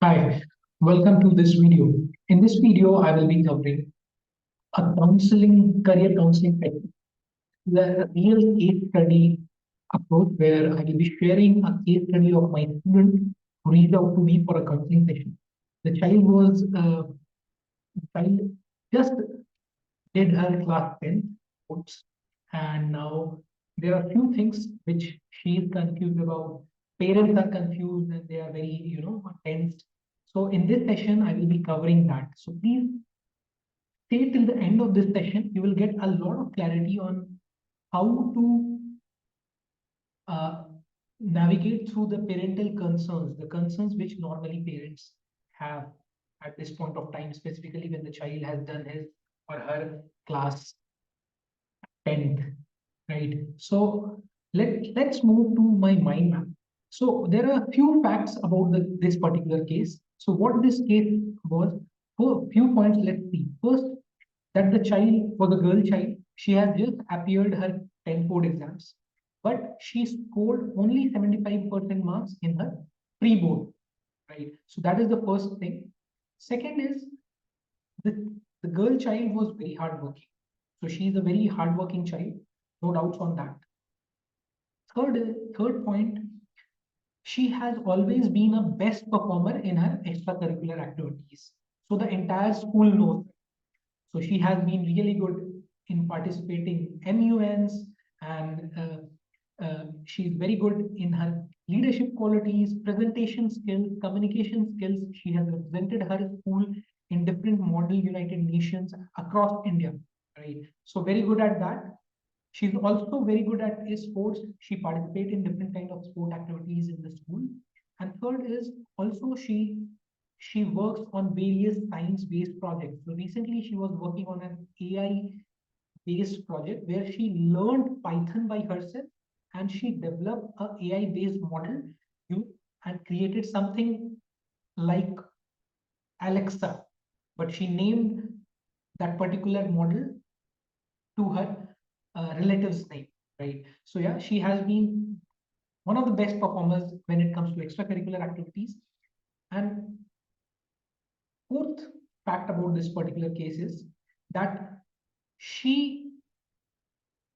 Hi, welcome to this video. In this video, I will be covering a career counseling technique, the real case study approach where I will be sharing a case study of my student who reached out to me for a counseling session. The child just did her class 10 books, and now there are few things which she is confused about. Parents are confused and they are very, tensed. So in this session, I will be covering that. So please stay till the end of this session. You will get a lot of clarity on how to uh, navigate through the parental concerns, the concerns which normally parents have at this point of time, specifically when the child has done his or her class 10th, right? So let's move to my mind map. So there are a few facts about this particular case. So what this case was, for few points, let's see. First, that the child was a girl child. She has just appeared her 10 board exams, but she scored only 75% marks in her pre-board, right? So that is the first thing. Second is the girl child was very hardworking. So she is a very hardworking child, no doubts on that. Third point, she has always been a best performer in her extracurricular activities. So the entire school knows. So she has been really good in participating MUNs, and she's very good in her leadership qualities, presentation skills, communication skills. She has represented her school in different model United Nations across India, right? So very good at that. She's also very good at sports. She participates in different kind of sport activities in the school. And third is also she works on various science-based projects. So recently she was working on an AI-based project where she learned Python by herself and she developed a AI-based model and created something like Alexa, but she named that particular model to her relative's name, right? So yeah, she has been one of the best performers when it comes to extracurricular activities. And fourth fact about this particular case is that she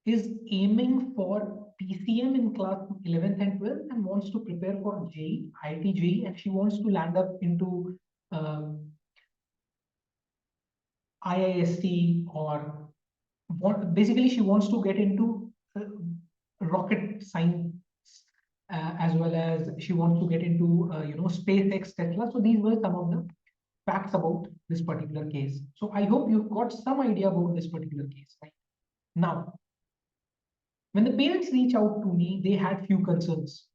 is aiming for PCM in class 11th and 12th and wants to prepare for JEE, IIT JEE, and she wants to land up into IISc or basically she wants to get into rocket science as well as she wants to get into SpaceX, Tesla. So these were some of the facts about this particular case. So I hope you've got some idea about this particular case, right? Now, when the parents reach out to me, they had few concerns.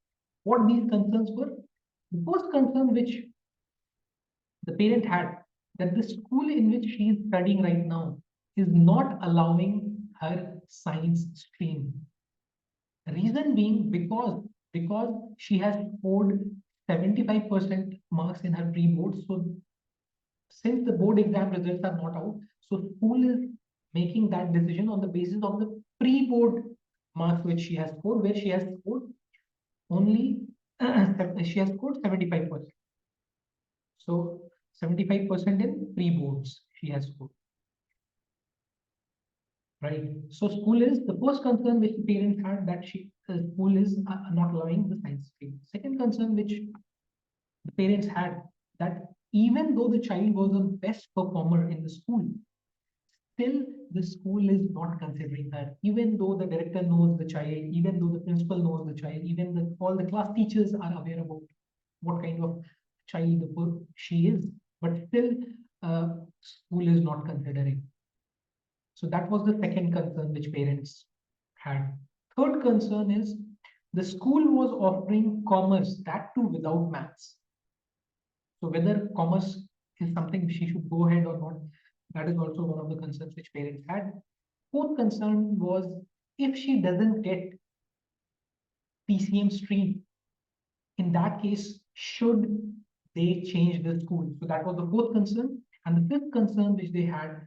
What these concerns were? The first concern which the parent had, that the school in which she is studying right now is not allowing her science stream. Reason being because she has scored 75% marks in her pre-board. So since the board exam results are not out, so school is making that decision on the basis of the pre-board marks which she has scored, where she has scored only she has scored 75%. So 75% in pre-boards she has scored. Right. So school is the first concern which the parents had, that school is not allowing the science stream. Second concern which the parents had, that even though the child was the best performer in the school, still the school is not considering her. Even though the director knows the child, even though the principal knows the child, even all the class teachers are aware about what kind of child she is, but still school is not considering. So that was the second concern which parents had. Third concern is the school was offering commerce, that too without maths. So whether commerce is something she should go ahead or not, that is also one of the concerns which parents had. Fourth concern was, if she doesn't get PCM stream, in that case, should they change the school? So that was the fourth concern. And the fifth concern which they had,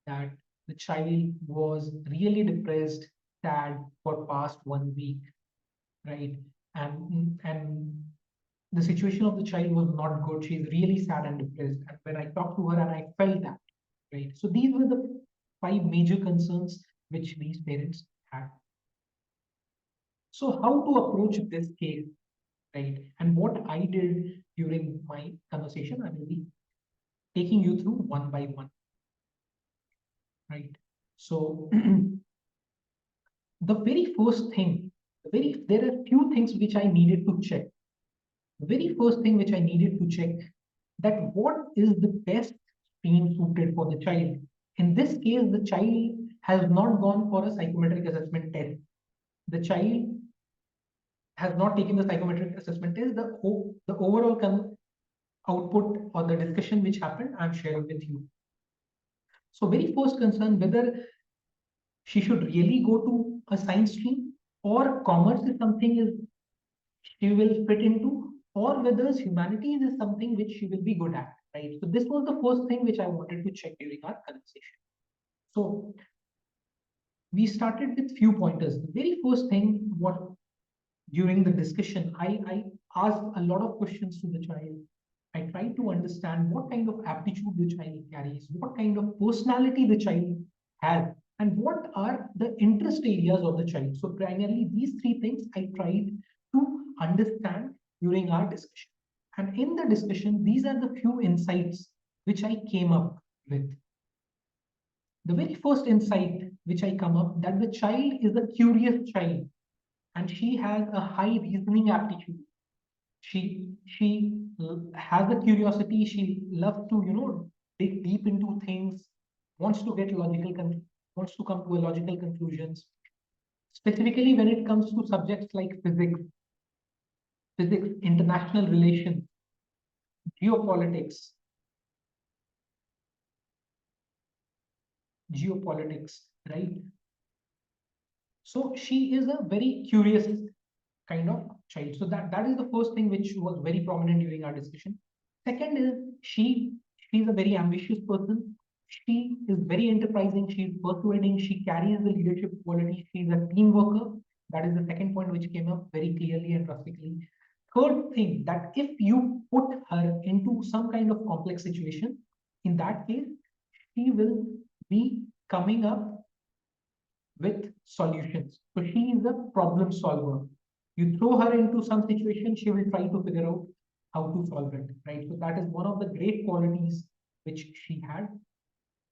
that the child was really depressed, sad for past 1 week, right? And the situation of the child was not good. She's really sad and depressed. And when I talked to her and I felt that, right? So these were the five major concerns which these parents had. So how to approach this case, right? And what I did during my conversation, I will be taking you through one by one, right? So the very first thing, there are few things which I needed to check. The very first thing which I needed to check, that what is the best stream suited for the child. In this case, the child has not gone for a psychometric assessment test. The child has not taken the psychometric assessment test. The overall output or the discussion which happened, I'm sharing with you. So very first concern, whether she should really go to a science stream, or commerce is something is she will fit into, or whether humanities is something which she will be good at, right? So this was the first thing which I wanted to check during our conversation. So we started with few pointers. The very first thing, what during the discussion, I asked a lot of questions to the child. I tried to understand what kind of aptitude the child carries, what kind of personality the child has, and what are the interest areas of the child. So primarily these three things I tried to understand during our discussion. And in the discussion, these are the few insights which I came up with. The very first insight which I come up, that the child is a curious child and she has a high reasoning aptitude. She has a curiosity. She loves to dig deep into things, wants to get wants to come to a logical conclusions. Specifically when it comes to subjects like physics, international relations, geopolitics, right? So she is a very curious kind of child. So that is the first thing which was very prominent during our discussion. Second is she's a very ambitious person. She is very enterprising. She's persuading. She carries the leadership quality. She's a team worker. That is the second point which came up very clearly and drastically. Third thing, that if you put her into some kind of complex situation, in that case, she will be coming up with solutions. So she is a problem solver. You throw her into some situation, she will try to figure out how to solve it, right? So that is one of the great qualities which she had.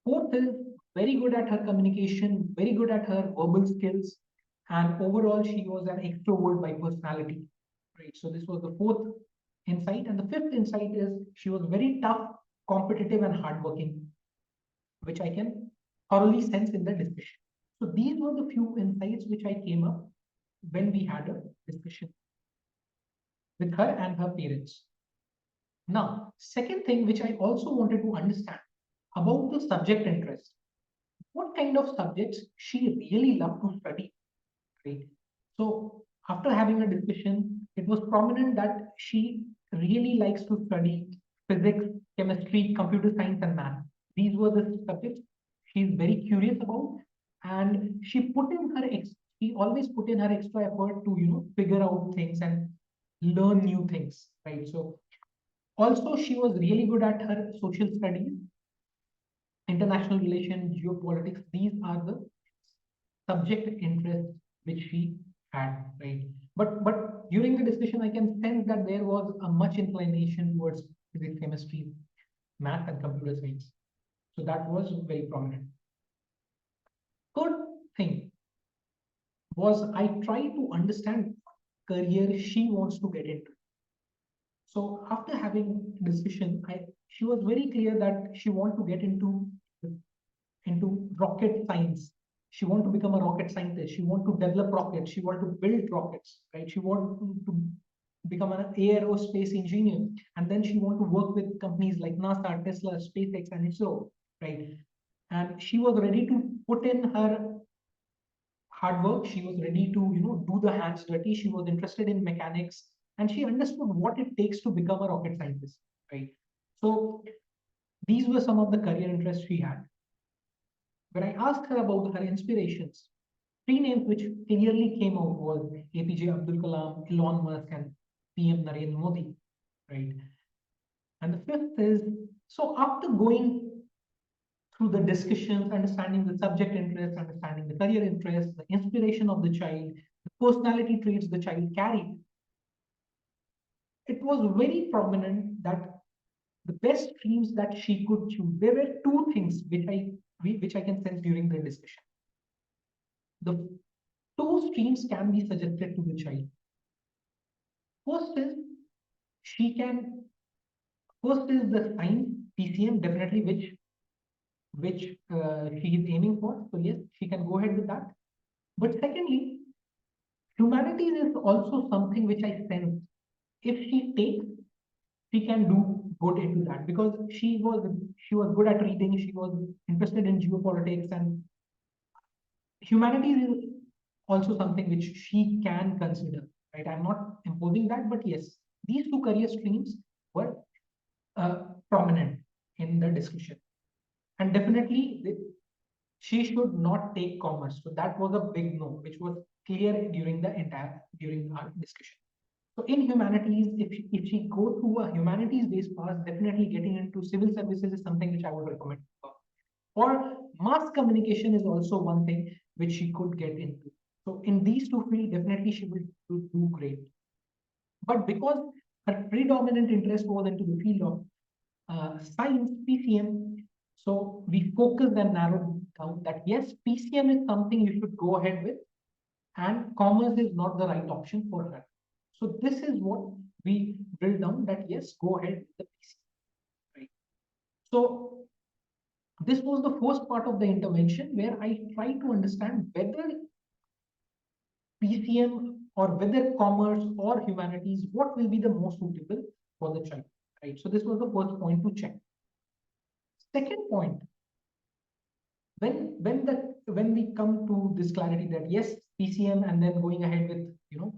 Fourth is very good at her communication, very good at her verbal skills, and overall she was an extrovert by personality, right? So this was the fourth insight. And the fifth insight is she was very tough, competitive, and hardworking, which I can thoroughly sense in the discussion. So these were the few insights which I came up when we had a discussion with her and her parents. Now, second thing which I also wanted to understand about the subject interest. What kind of subjects she really loved to study, right? So after having a discussion, it was prominent that she really likes to study physics, chemistry, computer science, and math. These were the subjects she's very curious about, and she always put in her extra effort to figure out things and learn new things, right? So also she was really good at her social studies, international relations, geopolitics. These are the subject interests which she had, right? But during the discussion, I can sense that there was a much inclination towards physics, chemistry, math, and computer science. So that was very prominent. Third thing was I tried to understand career she wants to get into. So after having discussion, she was very clear that she want to get into rocket science. She want to become a rocket scientist. She want to develop rockets. She want to build rockets, right? She want to become an aerospace engineer, and then she want to work with companies like NASA, Tesla, SpaceX, and ISRO, right? And she was ready to put in her hard work. She was ready to do the hands dirty. She was interested in mechanics, and she understood what it takes to become a rocket scientist, right? So these were some of the career interests she had. When I asked her about her inspirations, three names which clearly came out was APJ Abdul Kalam, Elon Musk, and PM Narendra Modi. right? And the fifth is, so after going through the discussions, understanding the subject interest, understanding the career interest, the inspiration of the child, the personality traits the child carried, it was very prominent that the best streams that she could choose, there were two things which I can sense during the discussion. The two streams can be suggested to the child. First is she can first is the science PCM, definitely which she is aiming for. So yes, she can go ahead with that. But secondly, humanities is also something which I sense if she takes, she can do good into that because she was good at reading, she was interested in geopolitics, and humanities is also something which she can consider. Right, I'm not imposing that, but yes, these two career streams were prominent in the discussion, and definitely she should not take commerce. So that was a big no, which was clear during our discussion. So in humanities, if she go through a humanities-based path, definitely getting into civil services is something which I would recommend her. Or mass communication is also one thing which she could get into. So in these two fields, definitely she will do great. But because her predominant interest was into the field of science, PCM, so we focused and narrowed down that yes, PCM is something you should go ahead with, and commerce is not the right option for her. So this is what we build down that yes, go ahead with the PCM, right? So this was the first part of the intervention where I try to understand whether PCM or whether commerce or humanities, what will be the most suitable for the child, right? So this was the first point to check. Second point, when we come to this clarity that yes, PCM and then going ahead with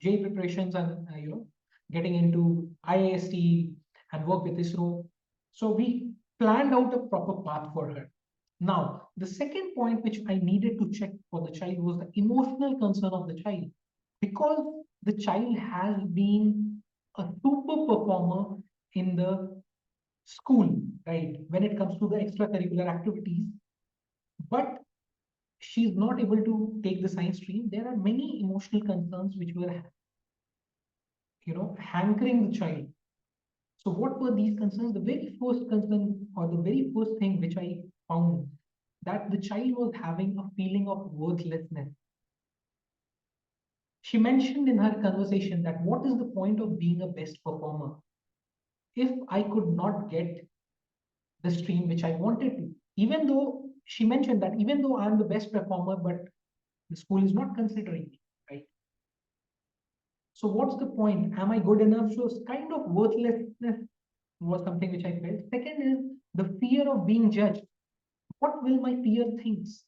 J preparations and getting into IIST and work with ISRO, so we planned out a proper path for her. Now, the second point which I needed to check for the child was the emotional concern of the child, because the child has been a super performer in the school, right? When it comes to the extracurricular activities, but she's not able to take the science stream. There are many emotional concerns which were, hankering the child. So what were these concerns? The very first concern or the very first thing which I found that the child was having a feeling of worthlessness. She mentioned in her conversation that what is the point of being a best performer if I could not get the stream which I wanted to? Even though she mentioned that even though I'm the best performer, but the school is not considering me, right? So what's the point? Am I good enough? So kind of worthlessness was something which I felt. Second is the fear of being judged. What will my peer thinks?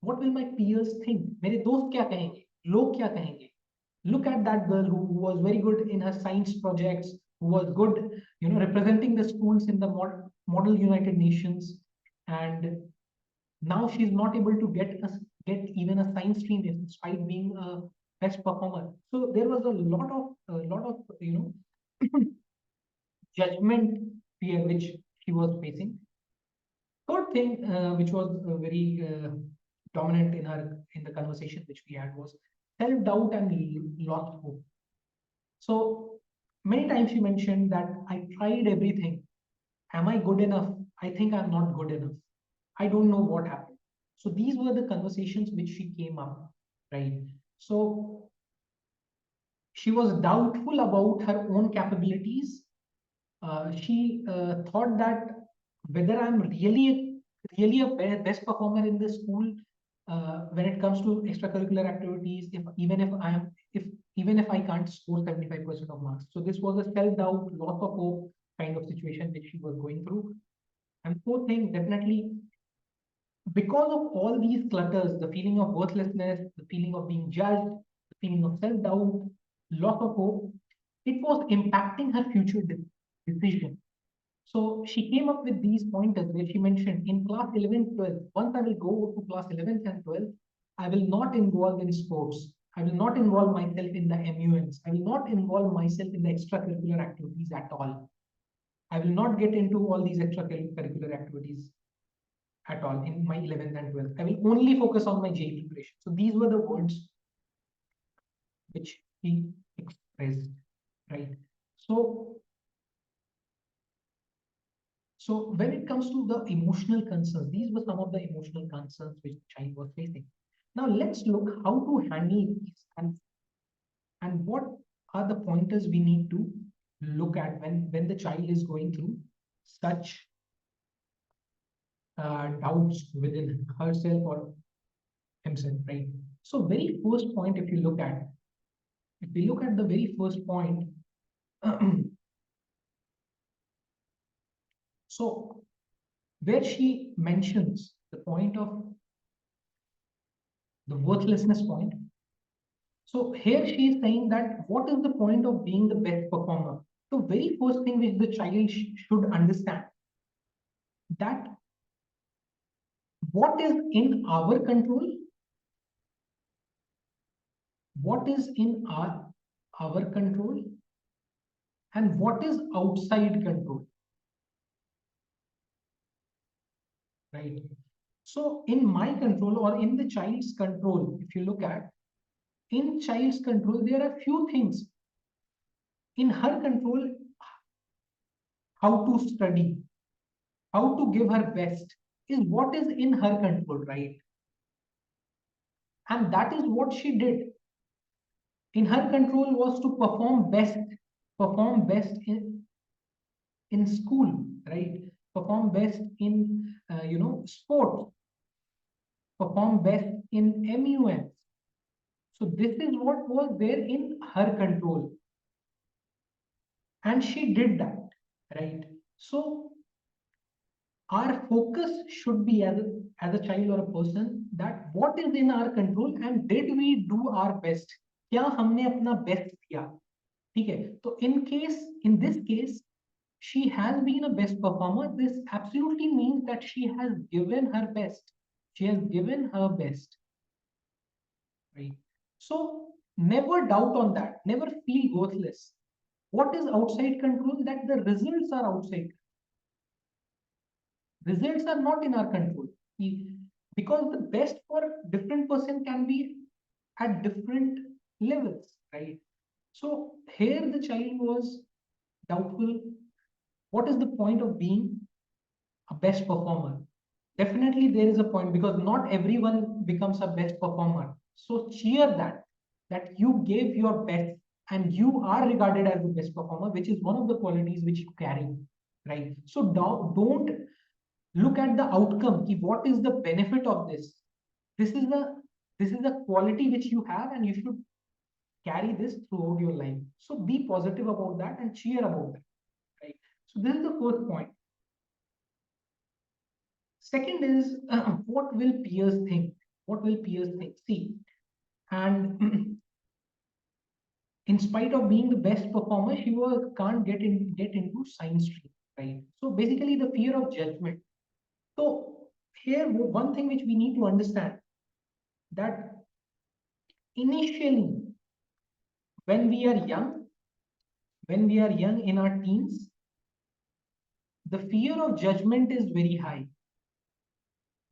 What will my peers think? मेरे दोस्त क्या कहेंगे? लोग क्या कहेंगे? Look at that girl who was very good in her science projects, who was good, representing the schools in the model United Nations, and now she's not able to get even a science stream despite being a best performer. So there was a lot of judgment fear which she was facing. Third thing, which was very dominant in the conversation which we had, was self doubt and lost hope. So many times she mentioned that I tried everything. Am I good enough? I think I'm not good enough. I don't know what happened. So these were the conversations which she came up, right? So she was doubtful about her own capabilities. She thought that whether I'm really a best performer in the school when it comes to extracurricular activities, if even if I can't score 75% of marks. So this was a self-doubt, loss of hope kind of situation which she was going through. And fourth thing, definitely because of all these clutters, the feeling of worthlessness, the feeling of being judged, the feeling of self-doubt, loss of hope, it was impacting her future decision. So she came up with these pointers where she mentioned in class 11th, 12th, once I will go to class 11th and 12th, I will not involve in sports. I will not involve myself in the MUNs. I will not involve myself in the extracurricular activities at all. I will not get into all these extracurricular activities at all in my 11th and 12th. I will only focus on my JEE preparation. So these were the words which he expressed, right? So when it comes to the emotional concerns, these were some of the emotional concerns which the child was facing. Now let's look how to handle these and what are the pointers we need to look at when the child is going through such doubts within herself or himself, right? So very first point, if we look at the very first point, so where she mentions the point of the worthlessness point. So here she is saying that what is the point of being the best performer? The very first thing which the child should understand that what is in our control, what is in our control, and what is outside control, right? So in my control or in the child's control, if you look at in child's control, there are few things in her control: how to study, how to give her best is what is in her control, right? And that is what she did. In her control was to perform best in school, right? Perform best in sports, perform best in MUNs. So this is what was there in her control, and she did that, right? So our focus should be as a child or a person that what is in our control and did we do our best? क्या हमने अपना best किया? ठीक है? तो in this case, she has been a best performer. This absolutely means that she has given her best. She has given her best, right? So never doubt on that. Never feel worthless. What is outside control? That the results are outside. Results are not in our control. Because the best for different person can be at different levels, right? So here the child was doubtful. What is the point of being a best performer? Definitely there is a point because not everyone becomes a best performer. So cheer that you gave your best and you are regarded as the best performer, which is one of the qualities which you carry, right? So don't look at the outcome. What is the benefit of this? This is the quality which you have, and you should carry this throughout your life. So be positive about that and cheer about that, right? So this is the first point. Second is what will peers think? What will peers think? See, and in spite of being the best performer, she can't get into science stream, right? So basically, the fear of judgment. So here, one thing which we need to understand that initially, when we are young, in our teens, the fear of judgment is very high.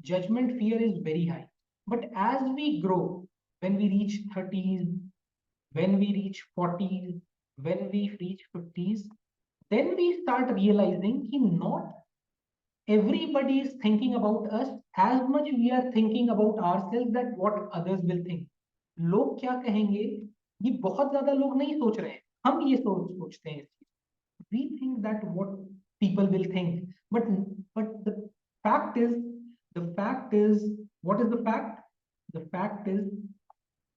Judgment fear is very high. But as we grow, when we reach 30s, when we reach 40s, when we reach 50s, then we start realizing that not everybody is thinking about us as much we are thinking about ourselves that what others will think. लोग क्या कहेंगे ये बहुत ज्यादा लोग नहीं सोच रहे हैं, हम ये सोचते हैं. We think that what people will think, but fact is the fact is what is the fact? The fact is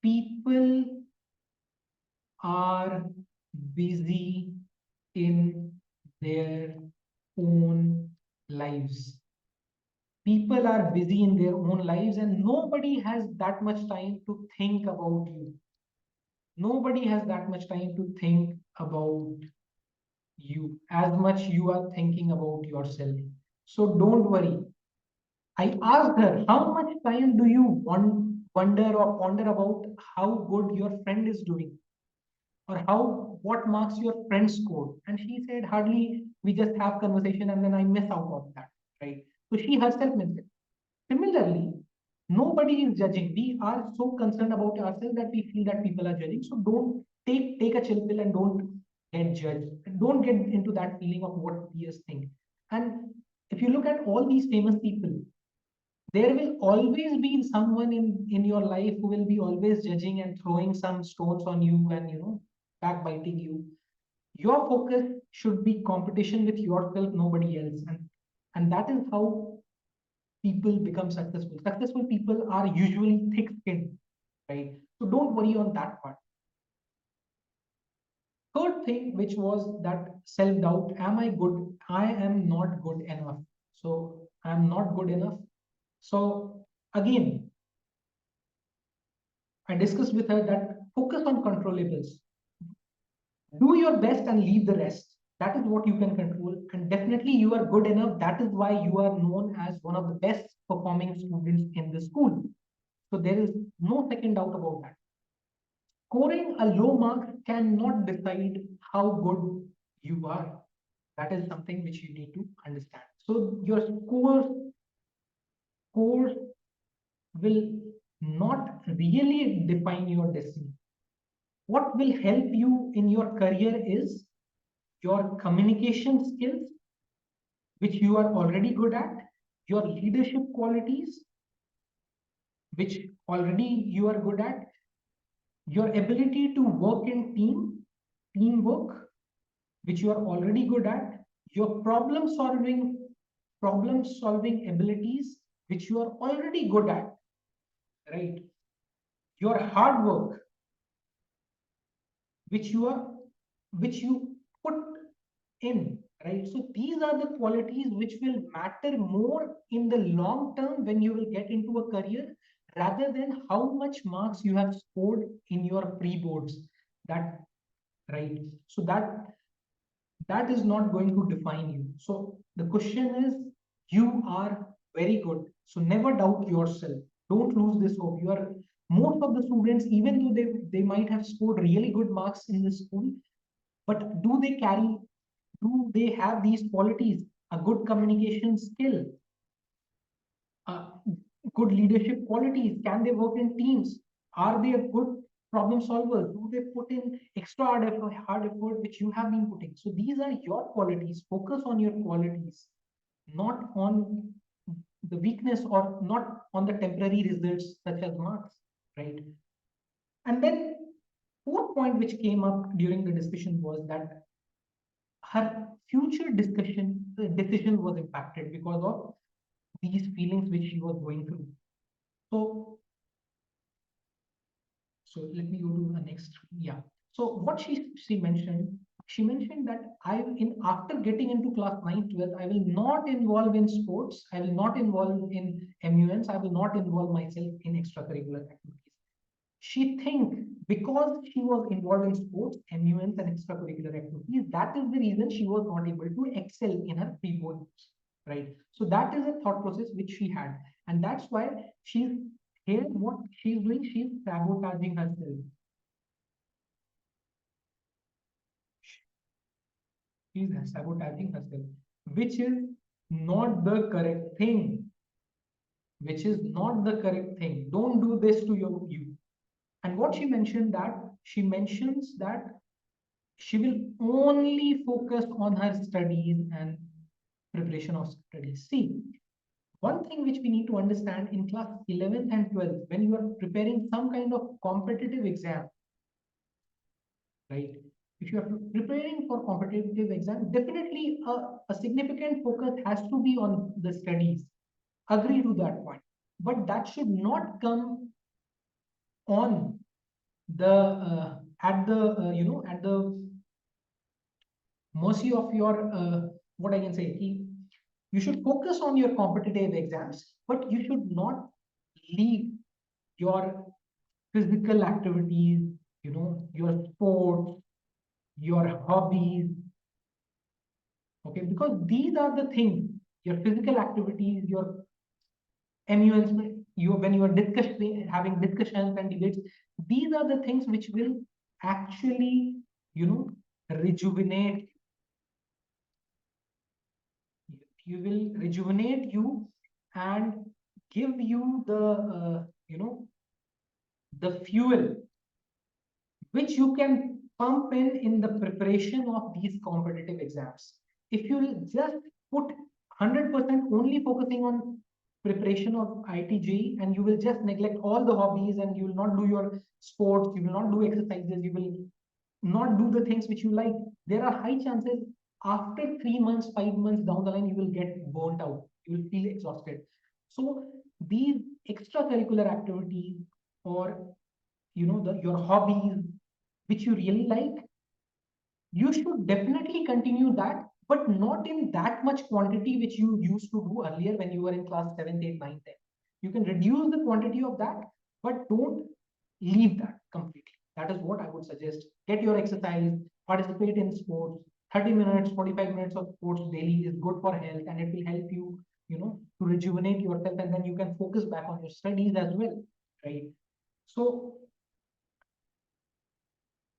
people are busy in their own lives. People are busy in their own lives, and nobody has that much time to think about you. Nobody has that much time to think about you as much you are thinking about yourself. So don't worry. I asked her, how much time do you want wonder or ponder about how good your friend is doing, or how what marks your friend scored. And she said, hardly, we just have conversation and then I miss out on that, right? So she herself missed it. Similarly, nobody is judging. We are so concerned about ourselves that we feel that people are judging. So don't take a chill pill and don't get judged. Don't get into that feeling of what peers think. And if you look at all these famous people, there will always be someone in your life who will be always judging and throwing some stones on you and backbiting you. Your focus should be competition with yourself, nobody else. And that is how people become successful people are usually thick skinned, right? So don't worry on that part. Third thing, which was that self doubt. Am I good? I am not good enough. So I am not good enough. So again, I discussed with her that focus on controllables. Do your best and leave the rest. That is what you can control. And definitely you are good enough. That is why you are known as one of the best performing students in the school. So there is no second doubt about that. Scoring a low mark cannot decide how good you are. That is something which you need to understand. So your scores will not really define your destiny. What will help you in your career is your communication skills, which you are already good at, your leadership qualities, which already you are good at, your ability to work in teamwork, which you are already good at, your problem solving abilities, which you are already good at, right? Your hard work, which you are which you put in, right? So these are the qualities which will matter more in the long term when you will get into a career, rather than how much marks you have scored in your pre boards. That, right? So that is not going to define you. So the question is, you are very good, so never doubt yourself. Don't lose this hope. You are, most of the students, even though they might have scored really good marks in the school, but do they have these qualities? A good communication skill, uh, good leadership qualities. Can they work in teams? Are they a good problem solver? Do they put in extra hard effort which you have been putting? So these are your qualities. Focus on your qualities, not on the weakness, or not on the temporary results such as marks, right? And then fourth point which came up during the discussion was that her future decision was impacted because of these feelings which she was going through. So, so let me go to the next. Yeah. So what she mentioned that in after getting into class 9, 12, I will not involve in sports. I will not involve in MUNs. I will not involve myself in extracurricular activities. She think because she was involved in sports, MUNs and extracurricular activities, that is the reason she was not able to excel in her pre-board, right? So that is a thought process which she had, and that's why she's here. What she's doing, she's sabotaging herself. She's sabotaging herself, which is not the correct thing. Which is not the correct thing. Don't do this to you. And what she mentioned, that she mentions that she will only focus on her studies and preparation of studies. See, one thing which we need to understand in class 11th and 12th, when you are preparing some kind of competitive exam, right? If you are preparing for competitive exam, definitely a significant focus has to be on the studies. Agree to that point. But that should not come on the at the at the mercy of your what I can say. You should focus on your competitive exams, but you should not leave your physical activities, your sports, your hobbies. Okay, because these are the things, your physical activities, your MUNs, when you are discussing, having discussions and debates, these are the things which will actually, rejuvenate. You will rejuvenate you and give you the, the fuel which you can pump in the preparation of these competitive exams. If you just put 100% only focusing on preparation of IIT and you will just neglect all the hobbies and you will not do your sports, you will not do exercises, you will not do the things which you like, there are high chances after 3 months, 5 months down the line, you will get burnt out. You will feel exhausted. So these extracurricular activities or your hobbies which you really like, you should definitely continue that, but not in that much quantity which you used to do earlier when you were in class 7, 8, 9, 10. You can reduce the quantity of that, but don't leave that completely. That is what I would suggest. Get your exercise, participate in sports. 30 minutes, 45 minutes of sports daily is good for health and it will help you, to rejuvenate yourself, and then you can focus back on your studies as well, right? So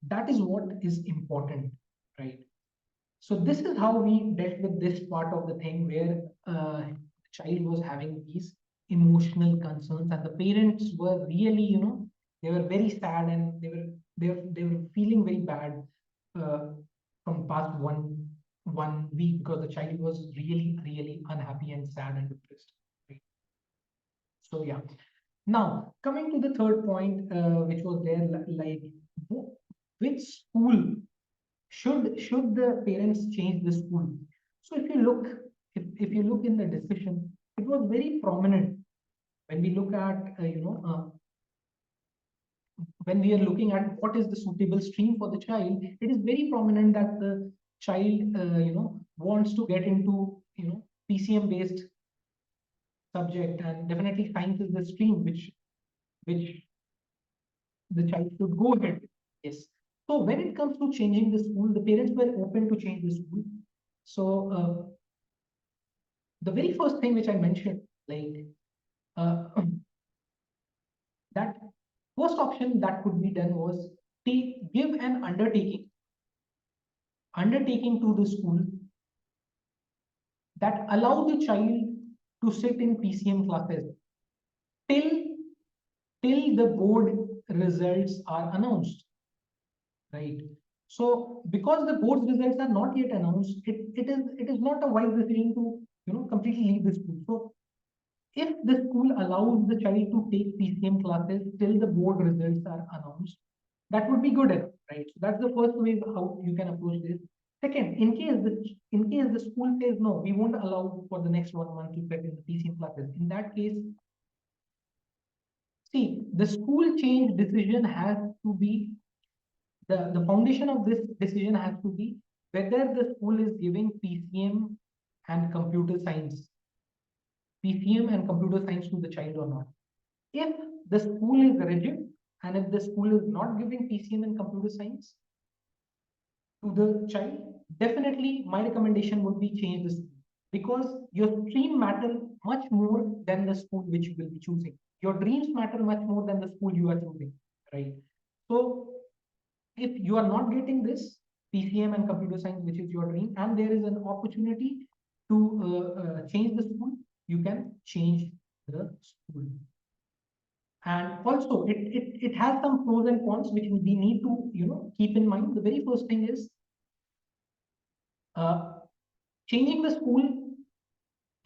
that is what is important, right? So this is how we dealt with this part of the thing where the child was having these emotional concerns and the parents were really, they were very sad and they were feeling very bad uh, from past one week because the child was really really unhappy and sad and depressed. Right? So yeah. Now coming to the third point, which was there, like which school should the parents change the school? So if you look in the discussion, it was very prominent when we look at when we are looking at what is the suitable stream for the child. It is very prominent that the child wants to get into PCM based subject, and definitely science is the stream which the child should go ahead with. Yes. So when it comes to changing the school, the parents were open to change the school. So the very first thing which I mentioned, like uh, that first option that could be done was give an undertaking to the school that allow the child to sit in PCM classes till till the board results are announced, right? So because the board's results are not yet announced, it is not a wise decision to completely leave the school. So if the school allows the child to take PCM classes till the board results are announced, that would be good enough, right? So that's the first way how you can approach this. Second, in case the school says no, we won't allow for the next 1 month to get in the PCM classes. In that case, see, the school change decision has to be the foundation of this decision has to be whether the school is giving PCM and computer science, PCM and computer science to the child or not. If the school is rigid and if the school is not giving PCM and computer science to the child, definitely my recommendation would be change the school, because your stream matter much more than the school which you will be choosing. Your dreams matter much more than the school you are choosing, right? So if you are not getting this PCM and computer science, which is your dream, and there is an opportunity to change the school, you can change the school. And also it has some pros and cons which we need to keep in mind. The very first thing is uh, changing the school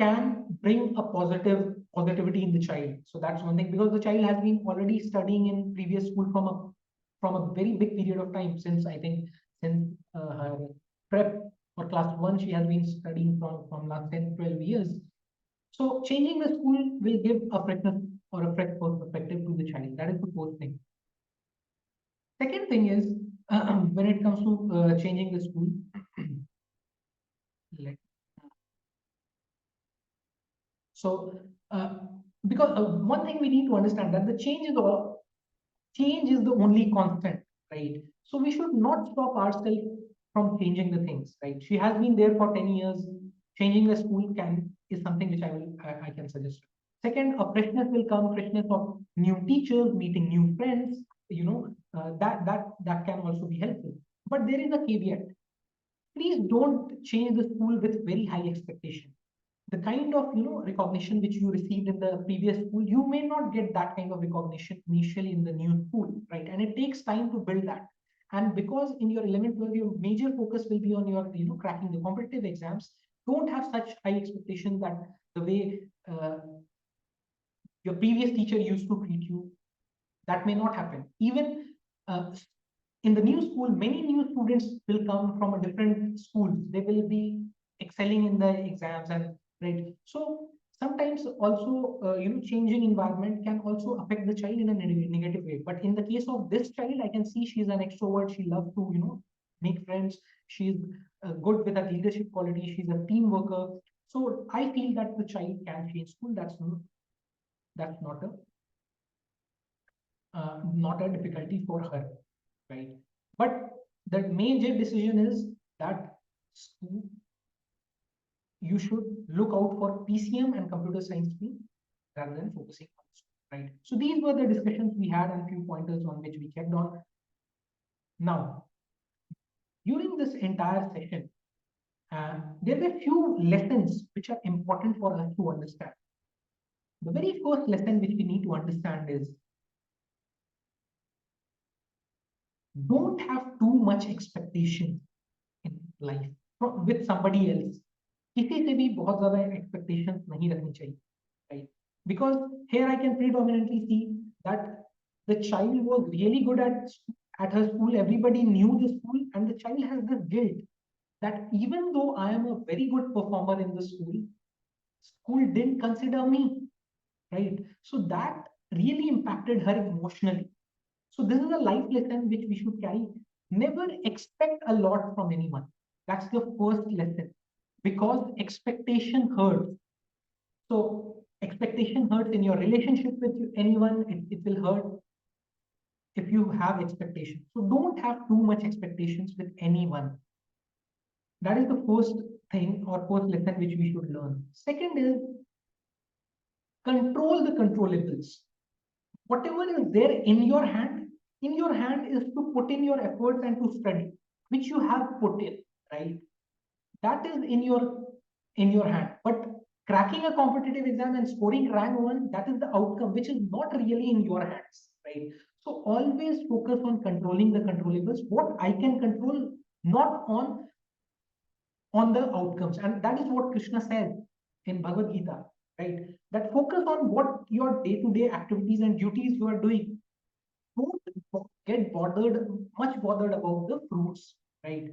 can bring a positivity in the child. So that's one thing, because the child has been already studying in previous school from a very big period of time, since I think since her prep or class 1 she has been studying from last 10, 12 years. So changing the school will give a freshness or a fresh perspective to the child. That is the first thing. Second thing is when it comes to changing the school, let so because one thing we need to understand that the change is the only constant, right? So we should not stop ourselves from changing the things, right? She has been there for 10 years. Changing the school can is something which I can suggest. Second, a freshness will come, freshness of new teachers, meeting new friends, that can also be helpful. But there is a caveat. Please don't change the school with very high expectation. The kind of recognition which you received in the previous school, you may not get that kind of recognition initially in the new school, right? And it takes time to build that. And because in your 11th 12th, your major focus will be on your cracking the competitive exams, don't have such high expectations that the way your previous teacher used to treat you, that may not happen. Even in the new school, many new students will come from a different schools. They will be excelling in the exams, and right. So sometimes also changing environment can also affect the child in a negative way. But in the case of this child, I can see she's an extrovert. She loves to make friends. She's good with her leadership quality. She's a team worker. So I feel that the child can change school. That's not a difficulty for her, right? But the major decision is that school, you should look out for PCM and computer science stream rather than focusing on school, right? So these were the discussions we had and few pointers on which we checked on. Now, during this entire session, there were few lessons which are important for us to understand. The very first lesson which we need to understand is don't have too much expectation in life with somebody else. किसी से भी बहुत ज्यादा expectations नहीं रखनी चाहिए, right? Because here I can predominantly see that the child was really good at her school. Everybody knew the school, and the child has this guilt that even though I am a very good performer in the school didn't consider me, right? So that really impacted her emotionally. So this is a life lesson which we should carry. Never expect a lot from anyone. That's the first lesson, because expectation hurts. So expectation hurts in your relationship with anyone. It will hurt if you have expectations. So don't have too much expectations with anyone. That is the first thing or first lesson which we should learn. Second is control the controllables. Whatever is there in your hand is to put in your efforts and to study, which you have put in, right? That is in your hand. But cracking a competitive exam and scoring rank 1, that is the outcome, which is not really in your hands, right? So always focus on controlling the controllables, what I can control, not on the outcomes. And that is what Krishna said in Bhagavad Gita, right? That focus on what your day-to-day activities and duties you are doing. Don't get much bothered about the fruits, right?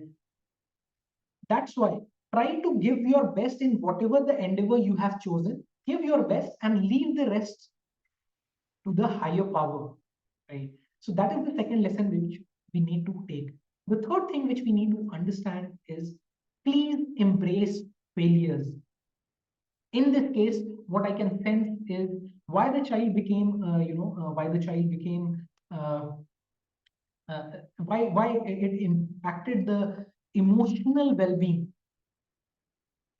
That's why try to give your best in whatever the endeavor you have chosen. Give your best and leave the rest to the higher power, right? So that is the second lesson which we need to take. The third thing which we need to understand is please embrace failures. In this case, what I can sense is why the child became, uh, why it impacted the emotional well-being,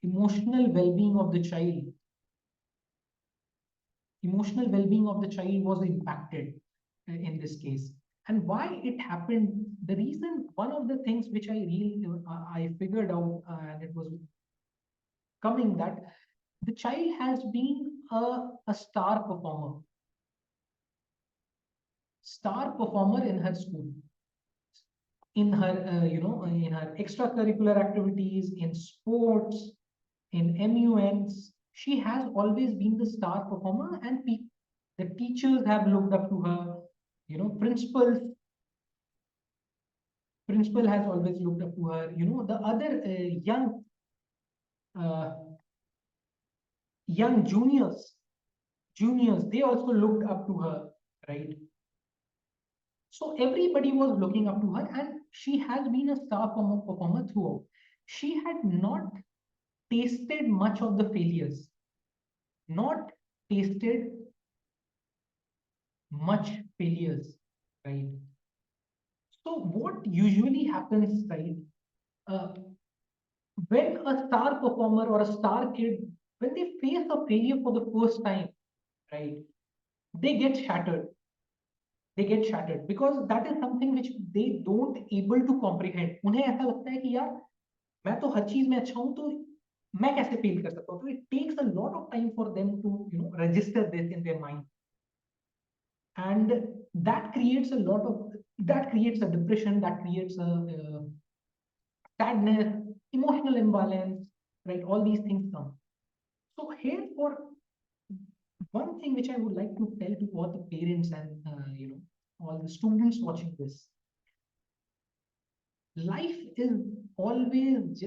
emotional well-being of the child. Emotional well-being of the child was impacted in this case. And why it happened, the reason, one of the things which I figured out, and it was coming that the child has been a star performer in her school, in her in her extracurricular activities, in sports, in MUNs. She has always been the star performer, and the teachers have looked up to her. Principal has always looked up to her. The other uh, young juniors, they also looked up to her, right? So everybody was looking up to her, and she has been a star performer throughout. She had not tasted much of the failures, not tasted much failures, right? So what usually happens, right? Uh, when a star performer or a star kid, when they face a failure for the first time, right? They get shattered. They get shattered because that is something which they don't able to comprehend. उन्हें ऐसा लगता है कि यार मैं तो हर चीज में अच्छा हूं, तो मैं कैसे फेल कर सकता हूँ? तो it takes a lot of time for them to register this in their mind, and that creates a depression, that creates a sadness, emotional imbalance, right? All these things come. So here, for one thing which I would like to tell to all the parents and all the students watching this, life is always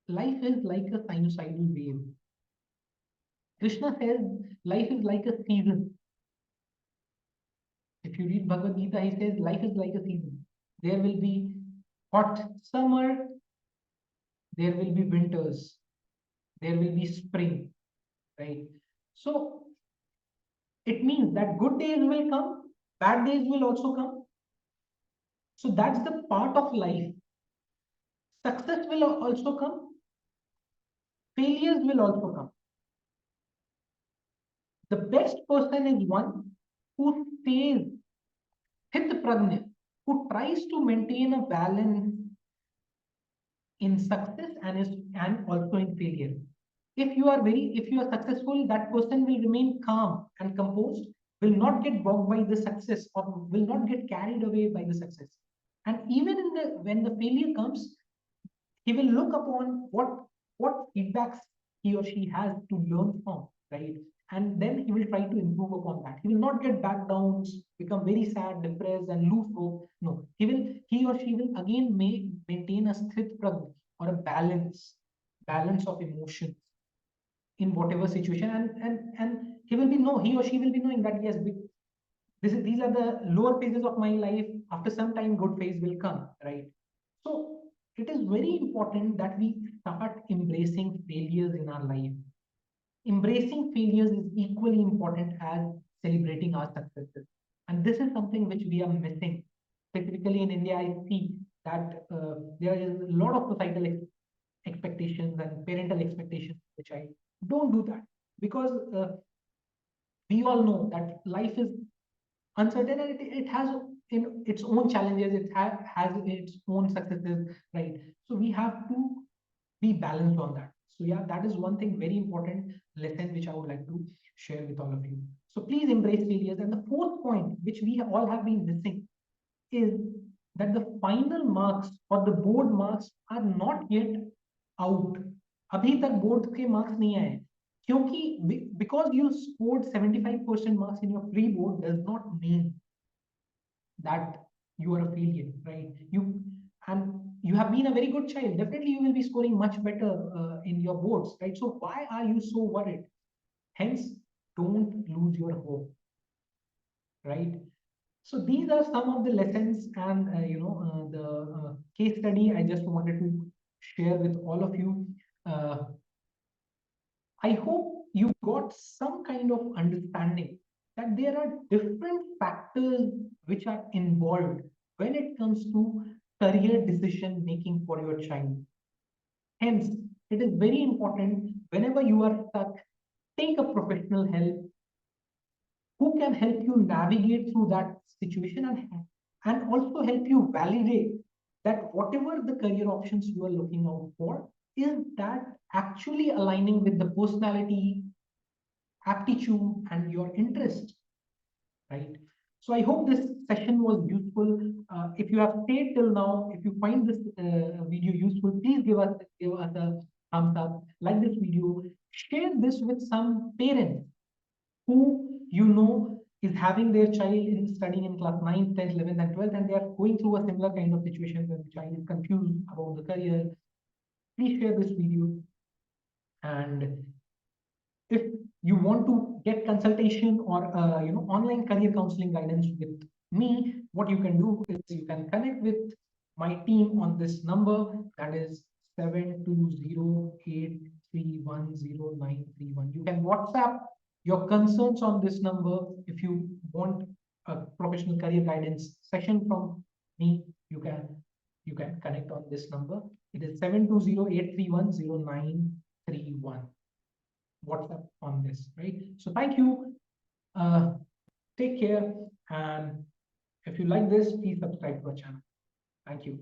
life is like a sinusoidal wave. Krishna says life is like a season. If you read Bhagavad Gita, he says life is like a season. There will be hot summer, there will be winters, there will be spring, right? So it means that good days will come, bad days will also come. So that's the part of life. Success will also come, failures will also come. The best person is one who stays hit pragna, who tries to maintain a balance in success and also in failure. If you are successful, that person will remain calm and composed, will not get bogged by the success or will not get carried away by the success. And even in the when the failure comes, he will look upon what feedbacks he or she has to learn from, right? And then he will try to improve upon that. He will not get back down, become very sad, depressed, and lose hope. No, he or she will again maintain a sthit pragna, or a balance of emotions in whatever situation, and he or she will be knowing that yes, these are the lower phases of my life. After some time, good phase will come, right? So it is very important that we start embracing failures in our life. Embracing failures is equally important as celebrating our successes. And this is something which we are missing. Specifically in India, I see that there is a lot of societal expectations and parental expectations, which I don't do that, because we all know that life is uncertain, and it has in its own challenges, has its own successes, right? So we have to be balanced on that. So yeah, that is one thing, very important lesson which I would like to share with all of you. So please embrace failures. And the fourth point, which we all have been missing, is that the final marks or the board marks are not yet out. अभी तक board के marks नहीं आए, क्योंकि because you scored 75% marks in your pre-board does not mean that you are a failure, right? You have been a very good child. Definitely, you will be scoring much better in your boards, right? So why are you so worried? Hence, don't lose your hope, right? So these are some of the lessons and the case study I just wanted to share with all of you. I hope you got some kind of understanding that there are different factors which are involved when it comes to career decision making for your child. Hence, it is very important whenever you are stuck, take a professional help who can help you navigate through that situation, and also help you validate that whatever the career options you are looking out for, is that actually aligning with the personality, aptitude, and your interest, right? So I hope this session was useful. If you have stayed till now, if you find this video useful, please give us a thumbs up, like this video, share this with some parents who is having their child in studying in class 9th, 10th, 11th, and 12th, and they are going through a similar kind of situation where the child is confused about the career. Please share this video. And if you want to get consultation or online career counseling guidance with me, what you can do is you can connect with my team on this number, that is 7208310931. You can WhatsApp your concerns on this number. If you want a professional career guidance session from me, you can connect on this number. It is 7208310931. WhatsApp on this, right? So thank you. Take care, and if you like this, please subscribe to our channel. Thank you.